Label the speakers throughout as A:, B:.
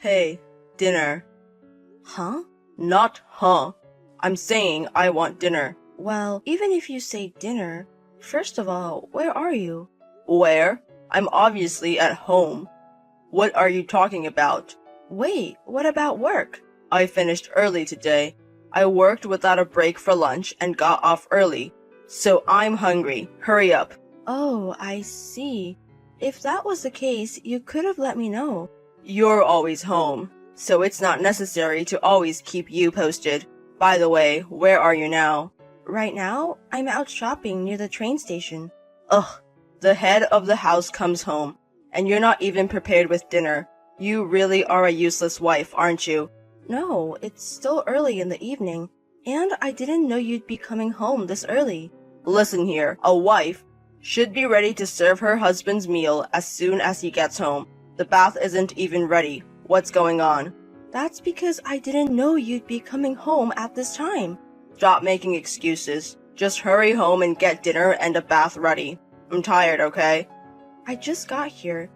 A: Hey, dinner.
B: Huh?
A: Not huh. I'm saying I want dinner.
B: Well, even if you say dinner, first of all, where are you?
A: Where? I'm obviously at home. What are you talking about?
B: Wait, what about work?
A: I finished early today. I worked without a break for lunch and got off early. So I'm hungry. Hurry up.
B: Oh, I see. If that was the case, you could have let me know.
A: You're always home, so it's not necessary to always keep you posted. By the way, where are you now?
B: Right now, I'm out shopping near the train station.
A: Ugh, the head of the house comes home, and you're not even prepared with dinner. You really are a useless wife, aren't you?
B: No, it's still early in the evening, and I didn't know you'd be coming home this early.
A: Listen here, a wife should be ready to serve her husband's meal as soon as he gets home. The bath isn't even ready. What's going on?
B: That's because I didn't know you'd be coming home at this time.
A: Stop making excuses. Just hurry home and get dinner and a bath ready. I'm tired, okay?
B: I just got here,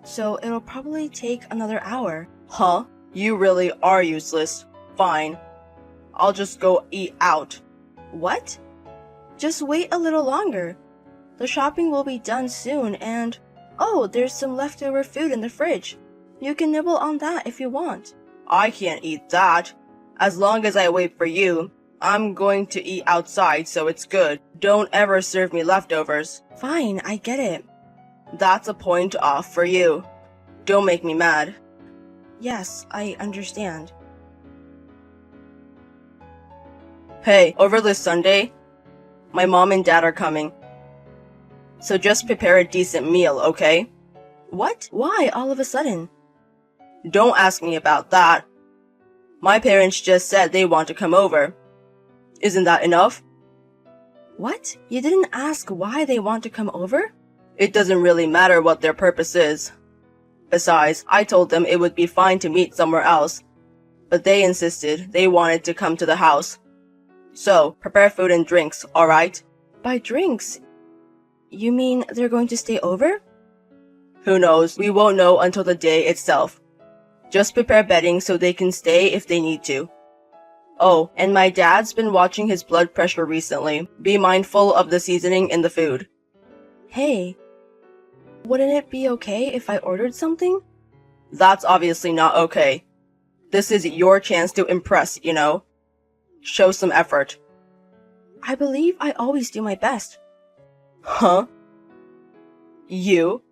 B: so it'll probably take another hour.
A: Huh? You really are useless. Fine. I'll just go eat out.
B: What? Just wait a little longer. The shopping will be done soon and... Oh, there's some leftover food in the fridge. You can nibble on that if you want.
A: I can't eat that. As long as I wait for you, I'm going to eat outside so it's good. Don't ever serve me leftovers.
B: Fine, I get it.
A: That's a point off for you. Don't make me mad.
B: Yes, I understand.
A: Hey, over this Sunday, my mom and dad are coming. So just prepare a decent meal, okay?
B: What? Why all of a sudden?
A: Don't ask me about that. My parents just said they want to come over. Isn't that enough?
B: What? You didn't ask why they want to come over?
A: It doesn't really matter what their purpose is. Besides, I told them it would be fine to meet somewhere else, but they insisted they wanted to come to the house. So, prepare food and drinks, alright?
B: By drinks, you mean they're going to stay over?
A: Who knows? We won't know until the day itself. Just prepare bedding so they can stay if they need to. Oh, and my dad's been watching his blood pressure recently. Be mindful of the seasoning in the food.
B: Hey, wouldn't it be okay if I ordered something?
A: That's obviously not okay. This is your chance to impress, you know? Show some effort.
B: I believe I always do my best.
A: Huh? You?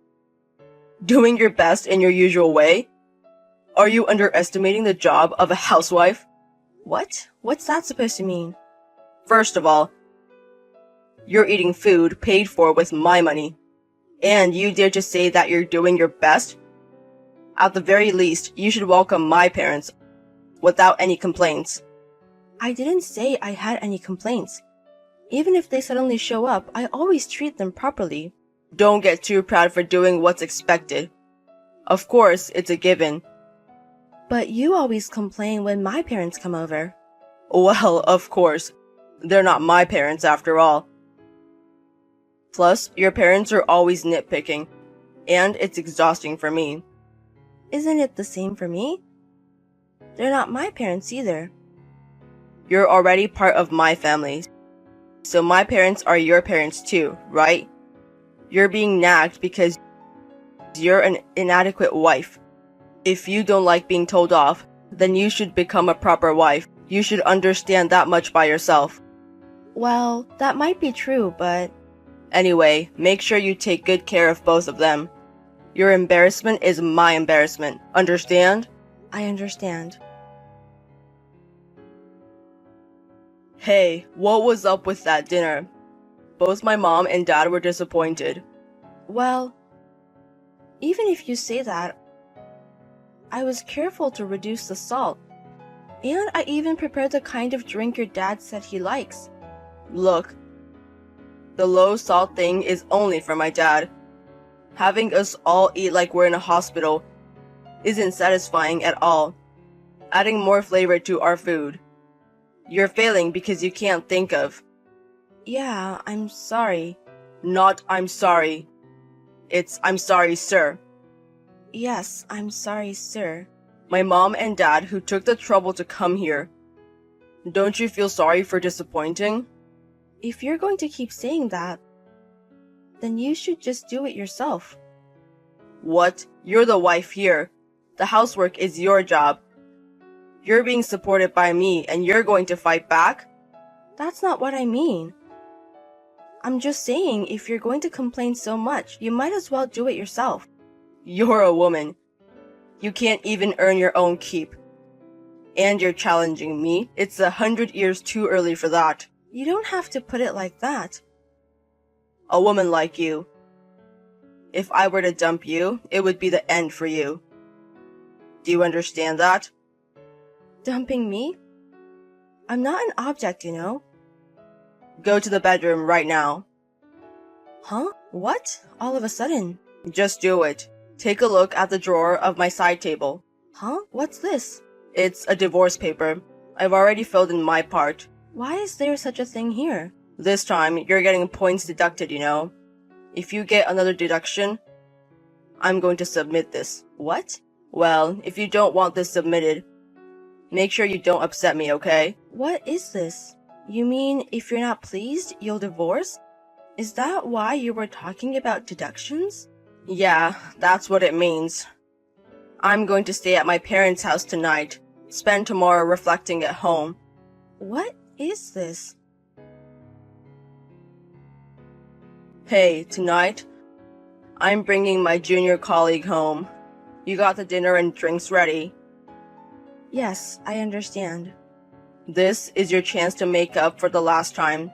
A: Doing your best in your usual way? Are you underestimating the job of a housewife?
B: What? What's that supposed to mean?
A: First of all, you're eating food paid for with my money. And you dare to say that you're doing your best? At the very least, you should welcome my parents without any complaints.
B: I didn't say I had any complaints. Even if they suddenly show up, I always treat them properly.
A: Don't get too proud for doing what's expected. Of course, it's a given.
B: But you always complain when my parents come over.
A: Well, of course. They're not my parents after all. Plus, your parents are always nitpicking, and it's exhausting for me.
B: Isn't it the same for me? They're not my parents either.
A: You're already part of my family, so my parents are your parents too, right? You're being nagged because you're an inadequate wife. If you don't like being told off, then you should become a proper wife. You should understand that much by yourself.
B: Well, that might be true, but...
A: Anyway, make sure you take good care of both of them. Your embarrassment is my embarrassment. Understand?
B: I understand.
A: Hey, what was up with that dinner? Both my mom and dad were disappointed.
B: Well, even if you say that, I was careful to reduce the salt. And I even prepared the kind of drink your dad said he likes.
A: Look, the low salt thing is only for my dad. Having us all eat like we're in a hospital isn't satisfying at all. Adding more flavor to our food. You're failing because you can't think of.
B: Yeah, I'm sorry.
A: Not I'm sorry. It's I'm sorry, sir.
B: Yes, I'm sorry, sir.
A: My mom and dad who took the trouble to come here. Don't you feel sorry for disappointing?
B: If you're going to keep saying that, then you should just do it yourself.
A: What? You're the wife here. The housework is your job. You're being supported by me and you're going to fight back?
B: That's not what I mean. I'm just saying if you're going to complain so much, you might as well do it yourself.
A: You're a woman. You can't even earn your own keep. And you're challenging me. It's 100 years too early for that.
B: You don't have to put it like that.
A: A woman like you. If I were to dump you, it would be the end for you. Do you understand that?
B: Dumping me? I'm not an object, you know.
A: Go to the bedroom right now.
B: Huh? What? All of a sudden?
A: Just do it. Take a look at the drawer of my side table.
B: Huh? What's this?
A: It's a divorce paper. I've already filled in my part.
B: Why is there such a thing here?
A: This time, you're getting points deducted, you know. If you get another deduction, I'm going to submit this.
B: What?
A: Well, if you don't want this submitted, make sure you don't upset me, okay?
B: What is this? You mean if you're not pleased, you'll divorce? Is that why you were talking about deductions?
A: Yeah, that's what it means. I'm going to stay at my parents' house tonight. Spend tomorrow reflecting at home.
B: What is this?
A: Hey, tonight, I'm bringing my junior colleague home. You got the dinner and drinks ready.
B: Yes, I understand.
A: This is your chance to make up for the last time.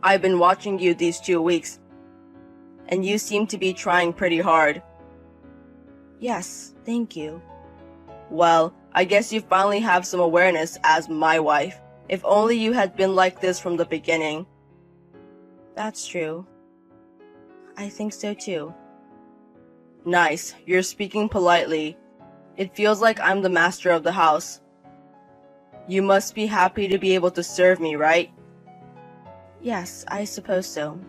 A: I've been watching you these 2 weeks, and you seem to be trying pretty hard.
B: Yes, thank you.
A: Well, I guess you finally have some awareness as my wife. If only you had been like this from the beginning.
B: That's true. I think so too.
A: Nice, you're speaking politely. It feels like I'm the master of the house. You must be happy to be able to serve me, right?
B: Yes, I suppose so.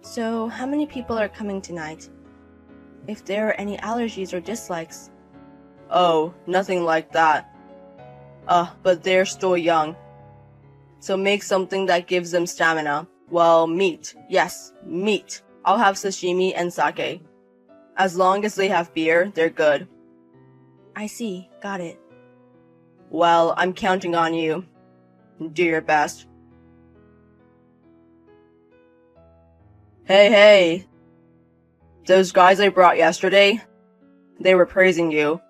B: So, how many people are coming tonight? If there are any allergies or dislikes.
A: Oh, nothing like that. But they're still young. So make something that gives them stamina. Well, meat. Yes, meat. I'll have sashimi and sake. As long as they have beer, they're good.
B: I see, got it.
A: Well, I'm counting on you. Do your best. Hey! Those guys I brought yesterday, they were praising you.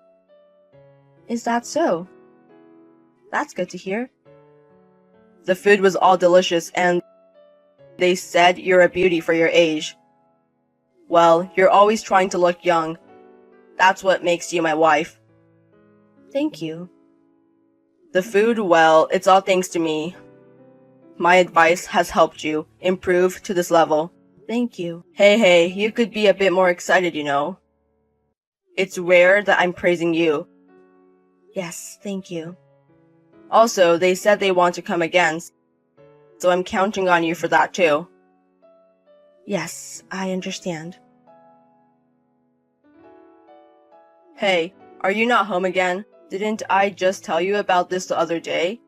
B: Is that so? That's good to hear.
A: The food was all delicious and they said you're a beauty for your age. Well, you're always trying to look young. That's what makes you my wife.
B: Thank you.
A: The food, well, it's all thanks to me. My advice has helped you improve to this level.
B: Thank you.
A: Hey, you could be a bit more excited, you know. It's rare that I'm praising you.
B: Yes, thank you.
A: Also, they said they want to come again, so I'm counting on you for that too.
B: Yes, I understand.
A: Hey, are you not home again? Didn't I just tell you about this the other day?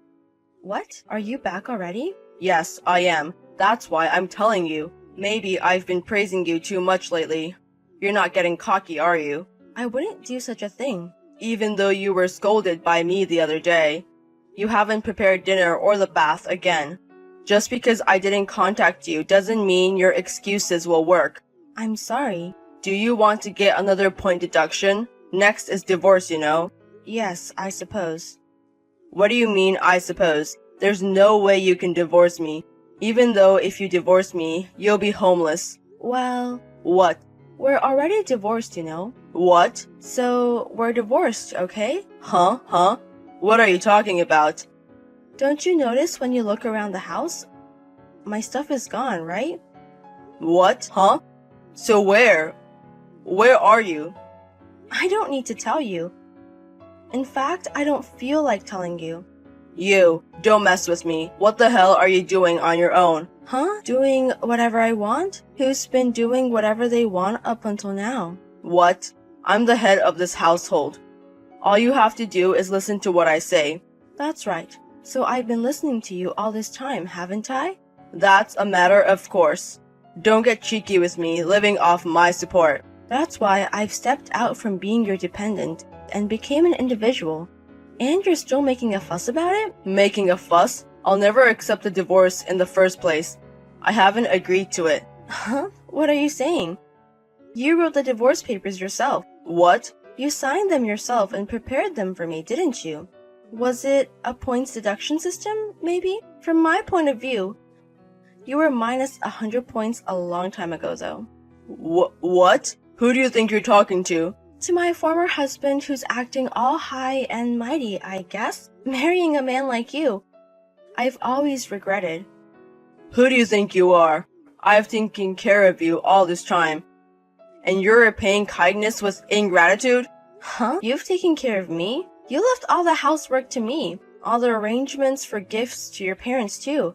B: What? Are you back already?
A: Yes, I am. That's why I'm telling you. Maybe I've been praising you too much lately. You're not getting cocky, are you?
B: I wouldn't do such a thing.
A: Even though you were scolded by me the other day. You haven't prepared dinner or the bath again. Just because I didn't contact you doesn't mean your excuses will work.
B: I'm sorry.
A: Do you want to get another point deduction? Next is divorce, you know.
B: Yes, I suppose.
A: What do you mean, I suppose? There's no way you can divorce me. Even though if you divorce me, you'll be homeless.
B: Well...
A: What?
B: We're already divorced, you know.
A: What?
B: So, we're divorced, okay?
A: Huh? What are you talking about?
B: Don't you notice when you look around the house? My stuff is gone, right?
A: What? Huh? So where? Where are you?
B: I don't need to tell you. In fact, I don't feel like telling you.
A: You, don't mess with me. What the hell are you doing on your own?
B: Huh? Doing whatever I want? Who's been doing whatever they want up until now?
A: What? I'm the head of this household. All you have to do is listen to what I say.
B: That's right. So I've been listening to you all this time, haven't I?
A: That's a matter of course. Don't get cheeky with me, living off my support.
B: That's why I've stepped out from being your dependent and became an individual. And you're still making a fuss about it?
A: Making a fuss? I'll never accept a divorce in the first place. I haven't agreed to it.
B: Huh? What are you saying? You wrote the divorce papers yourself.
A: What?
B: You signed them yourself and prepared them for me, didn't you? Was it a points deduction system, maybe? From my point of view, you were minus 100 points a long time ago, though.
A: What? Who do you think you're talking to?
B: To my former husband who's acting all high and mighty, I guess. Marrying a man like you. I've always regretted.
A: Who do you think you are? I've taken care of you all this time. And you're repaying kindness with ingratitude?
B: Huh? You've taken care of me? You left all the housework to me. All the arrangements for gifts to your parents, too.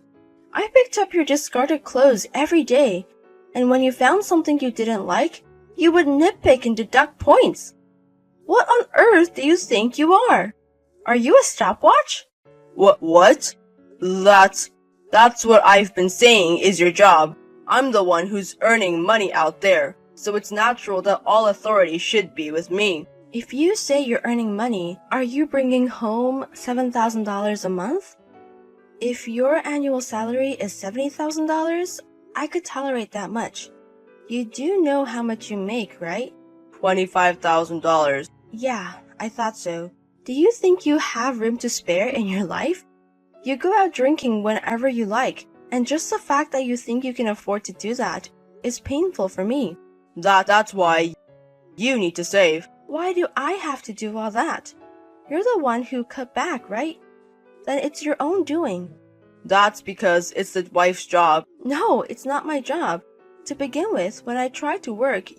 B: I picked up your discarded clothes every day. And when you found something you didn't like, you would nitpick and deduct points. What on earth do you think you are? Are you a stopwatch?
A: What? That's what I've been saying is your job. I'm the one who's earning money out there, so it's natural that all authority should be with me.
B: If you say you're earning money, are you bringing home $7,000 a month? If your annual salary is $70,000, I could tolerate that much. You do know how much you make, right?
A: $25,000.
B: Yeah, I thought so. Do you think you have room to spare in your life? You go out drinking whenever you like, and just the fact that you think you can afford to do that is painful for me.
A: That's why you need to save.
B: Why do I have to do all that? You're the one who cut back, right? Then it's your own doing.
A: That's because it's the wife's job.
B: No, it's not my job. To begin with, when I tried to work,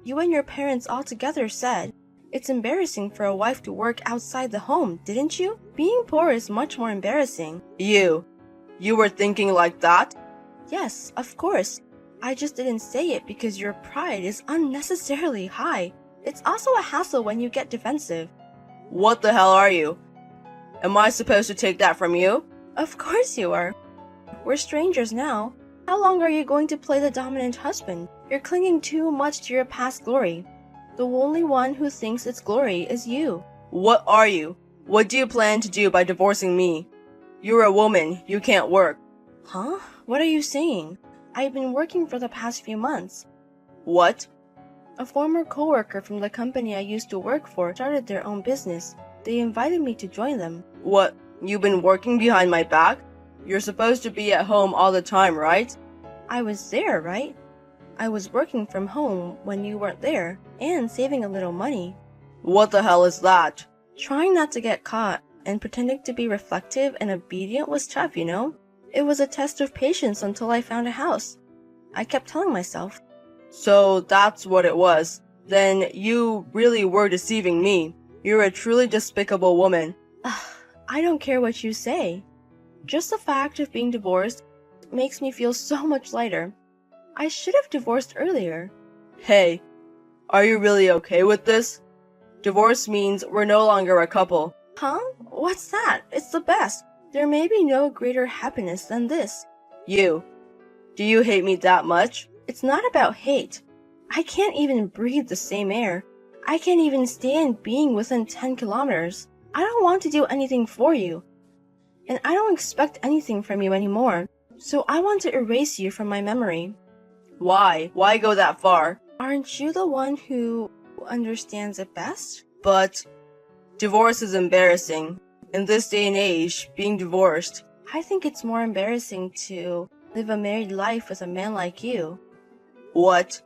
B: you and your parents all together said, it's embarrassing for a wife to work outside the home, didn't you? Being poor is much more embarrassing.
A: You were thinking like that?
B: Yes, of course. I just didn't say it because your pride is unnecessarily high. It's also a hassle when you get defensive.
A: What the hell are you? Am I supposed to take that from you?
B: Of course you are. We're strangers now. How long are you going to play the dominant husband? You're clinging too much to your past glory. The only one who thinks it's glory is you.
A: What are you? What do you plan to do by divorcing me? You're a woman. You can't work.
B: Huh? What are you saying? I've been working for the past few months.
A: What?
B: A former coworker from the company I used to work for started their own business. They invited me to join them.
A: What? You've been working behind my back? You're supposed to be at home all the time, right?
B: I was there, right? I was working from home when you weren't there, and saving a little money.
A: What the hell is that?
B: Trying not to get caught and pretending to be reflective and obedient was tough, you know? It was a test of patience until I found a house. I kept telling myself.
A: So that's what it was. Then you really were deceiving me. You're a truly despicable woman.
B: I don't care what you say. Just the fact of being divorced makes me feel so much lighter. I should have divorced earlier.
A: Hey, are you really okay with this? Divorce means we're no longer a couple.
B: Huh? What's that? It's the best. There may be no greater happiness than this.
A: Do you hate me that much?
B: It's not about hate. I can't even breathe the same air. I can't even stand being within 10 kilometers. I don't want to do anything for you. And I don't expect anything from you anymore. So I want to erase you from my memory.
A: Why? Why go that far?
B: Aren't you the one who understands it best?
A: But divorce is embarrassing. In this day and age, being divorced.
B: I think it's more embarrassing to live a married life with a man like you.
A: What?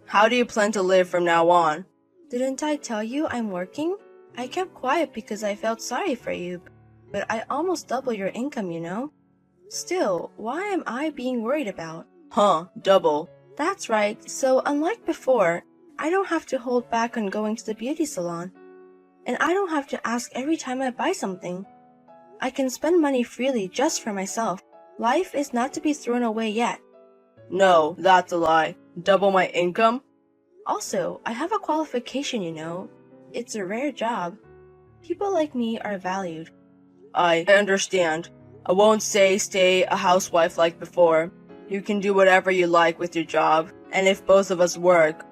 A: How do you plan to live from now on?
B: Didn't I tell you I'm working? I kept quiet because I felt sorry for you, but I almost double your income, you know? Still, why am I being worried about?
A: Huh, double.
B: That's right, so unlike before, I don't have to hold back on going to the beauty salon. And I don't have to ask every time I buy something. I can spend money freely just for myself. Life is not to be thrown away yet.
A: No, that's a lie. Double my income?
B: Also, I have a qualification, you know. It's a rare job. People like me are valued.
A: I understand. I won't say stay a housewife like before. You can do whatever you like with your job, and if both of us work,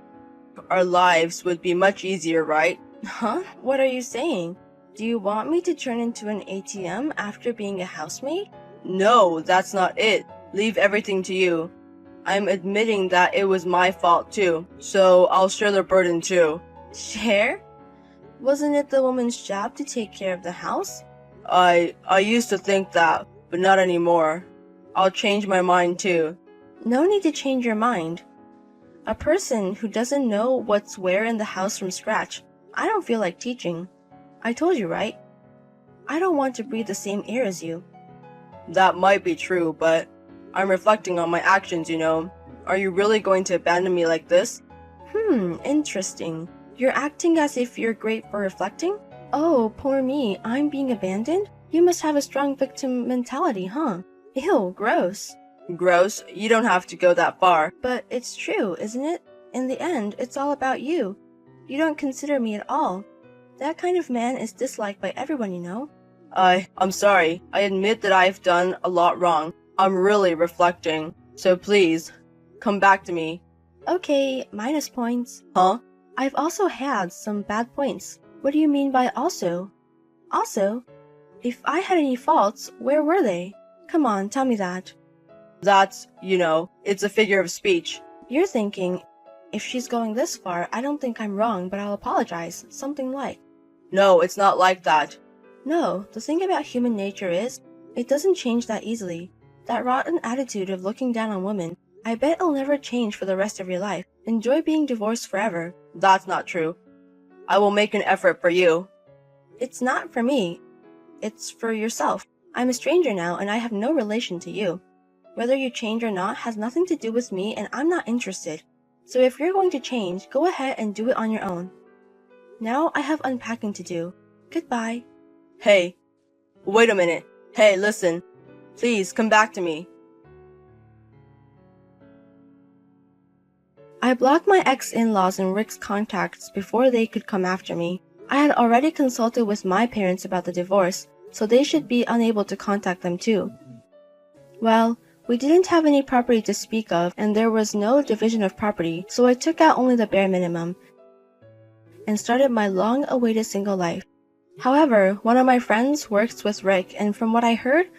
A: our lives would be much easier, right?
B: Huh? What are you saying? Do you want me to turn into an ATM after being a housemaid?
A: No, that's not it. Leave everything to you. I'm admitting that it was my fault too, so I'll share the burden too.
B: Share? Wasn't it the woman's job to take care of the house?
A: I used to think that, but not anymore. I'll change my mind too.
B: No need to change your mind. A person who doesn't know what's where in the house from scratch, I don't feel like teaching. I told you, right? I don't want to breathe the same air as you.
A: That might be true, but I'm reflecting on my actions, you know. Are you really going to abandon me like this?
B: Interesting. You're acting as if you're great for reflecting? Oh, poor me, I'm being abandoned? You must have a strong victim mentality, huh? Ew, gross.
A: Gross, you don't have to go that far.
B: But it's true, isn't it? In the end, it's all about you. You don't consider me at all. That kind of man is disliked by everyone, you know.
A: I'm sorry. I admit that I've done a lot wrong. I'm really reflecting. So please, come back to me.
B: Okay, minus points.
A: Huh?
B: I've also had some bad points. What do you mean by also? Also? If I had any faults, where were they? Come on, tell me that.
A: That's, it's a figure of speech.
B: You're thinking, if she's going this far, I don't think I'm wrong, but I'll apologize. Something like.
A: No, it's not like that.
B: No, the thing about human nature is, it doesn't change that easily. That rotten attitude of looking down on women, I bet it'll never change for the rest of your life. Enjoy being divorced forever.
A: That's not true. I will make an effort for you.
B: It's not for me. It's for yourself. I'm a stranger now, and I have no relation to you. Whether you change or not has nothing to do with me, and I'm not interested. So if you're going to change, go ahead and do it on your own. Now I have unpacking to do. Goodbye.
A: Hey, wait a minute. Hey, listen. Please, come back to me.
B: I blocked my ex-in-laws and Rick's contacts before they could come after me. I had already consulted with my parents about the divorce, so they should be unable to contact them too. Well, we didn't have any property to speak of, and there was no division of property, so I took out only the bare minimum and started my long-awaited single life. However, one of my friends works with Rick, and from what I heard,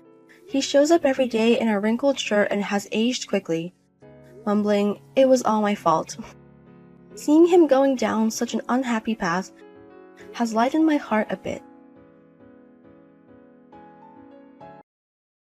B: he shows up every day in a wrinkled shirt and has aged quickly, mumbling, "It was all my fault." Seeing him going down such an unhappy path has lightened my heart a bit.